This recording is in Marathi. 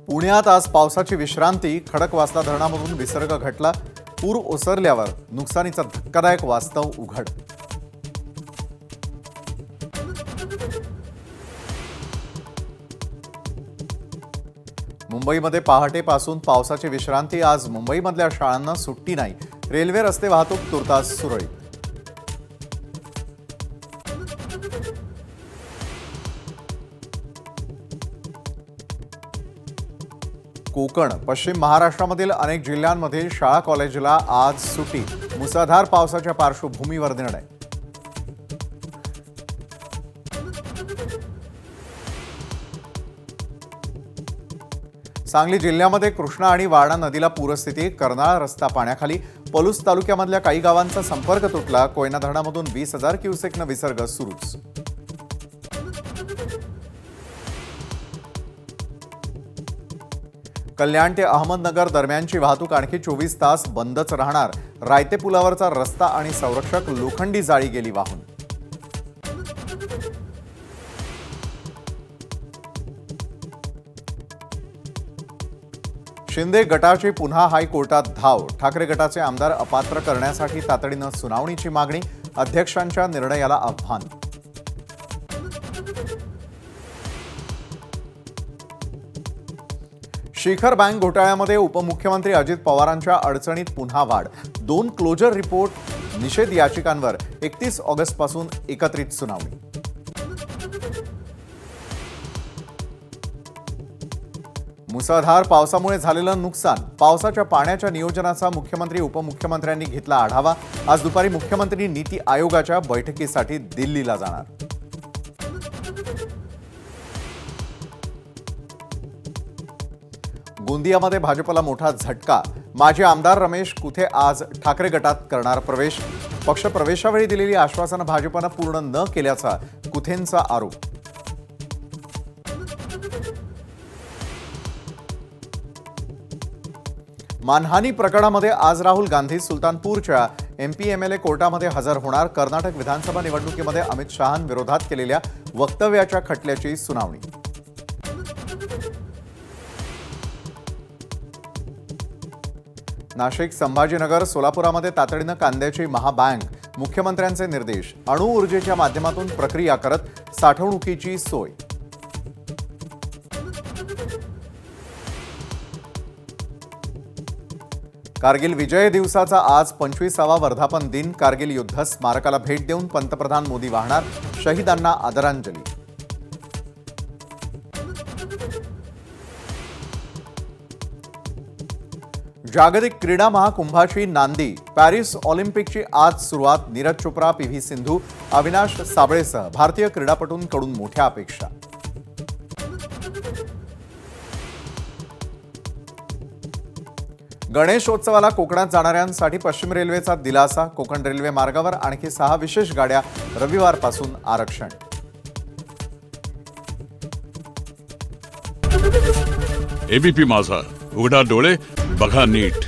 पुण्यात आज पावसाची विश्रांती। खडकवासला धरणामधून विसर्ग घटला। पूर ओसरल्यावर नुकसानीचं धक्कादायक वास्तव उघड। मुंबईमध्ये पहाटेपासून पावसाची विश्रांती। आज मुंबईमधल्या शाळांना सुट्टी नाही। रेल्वे रस्ते वाहतूक तुर्तास सुरळीत। कोकण पश्चिम महाराष्ट्रामधील अनेक जिल्ह्यांमध्ये शाळा कॉलेजला आज सुट्टी। मुसळधार पावसाच्या पार्श्वभूमीवर निर्णय। सांगली जिल्ह्यामध्ये कृष्णा आणि वारणा नदीला पूरस्थिती। कर्नाळ रस्ता पाण्याखाली। पलूस तालुक्यामधल्या काही गावांचा संपर्क तुटला। कोयना धरणामधून 20,000 क्युसेकनं विसर्ग सुरूच। कल्याण ते अहमदनगर दरम्यानची वाहतूक आणखी 24 तास बंदच राहणार। रायते पुलावरचा रस्ता आणि संरक्षक लोखंडी जाळी गेली वाहून। शिंदे गटाची पुन्हा हायकोर्टात धाव। ठाकरे गटाचे आमदार अपात्र करण्यासाठी तातडीनं सुनावणीची मागणी। अध्यक्षांच्या निर्णयाला आव्हान। शिखर बँक घोटाळ्यामध्ये उपमुख्यमंत्री अजित पवारांच्या अडचणीत पुन्हा वाढ। 2 क्लोजर रिपोर्ट निषेध याचिकांवर 31 ऑगस्टपासून एकत्रित सुनावणी। मुसळधार पावसामुळे झालेलं नुकसान। पावसाच्या पाण्याच्या नियोजनाचा मुख्यमंत्री उपमुख्यमंत्र्यांनी घेतला आढावा। आज दुपारी मुख्यमंत्री नीती आयोगाच्या बैठकीसाठी दिल्लीला जाणार। गोंदियामध्ये भाजपला मोठा झटका। माजी आमदार रमेश कुथे आज ठाकरे गटात करणार प्रवेश। पक्ष प्रवेशावेळी दिलेली आश्वासनं भाजपनं पूर्ण न केल्याचा कुथेंचा आरोप। मानहानी प्रकरणामध्ये आज राहुल गांधी सुलतानपूरच्या MPMLA कोर्टामध्ये हजर होणार। कर्नाटक विधानसभा निवडणुकीमध्ये अमित शहांविरोधात केलेल्या वक्तव्याच्या खटल्याची सुनावणी। नाशिक संभाजीनगर सोलापुरामध्ये तातडीनं कांद्याची महाबँक। मुख्यमंत्र्यांचे निर्देश। अणु ऊर्जेच्या माध्यमातून प्रक्रिया करत साठवणुकीची सोय। कारगिल विजय दिवसाचा आज 25वा वर्धापन दिन। कारगिल युद्ध स्मारकाला भेट देऊन पंतप्रधान मोदी वाहणार शहीदांना आदरांजली। जागतिक क्रीडा महाकुंभाची नांदी। पॅरिस ऑलिम्पिकची आज सुरुवात। नीरज चोप्रा, PV सिंधू, अविनाश साबळेसह भारतीय क्रीडापटूंकडून मोठ्या अपेक्षा। गणेशोत्सवाला कोकणात जाणाऱ्यांसाठी पश्चिम रेल्वेचा दिलासा। कोकण रेल्वे मार्गावर आणखी 6 विशेष गाड्या रविवारपासून आरक्षण। ABP माझा, उघडा डोळे बघा नीट।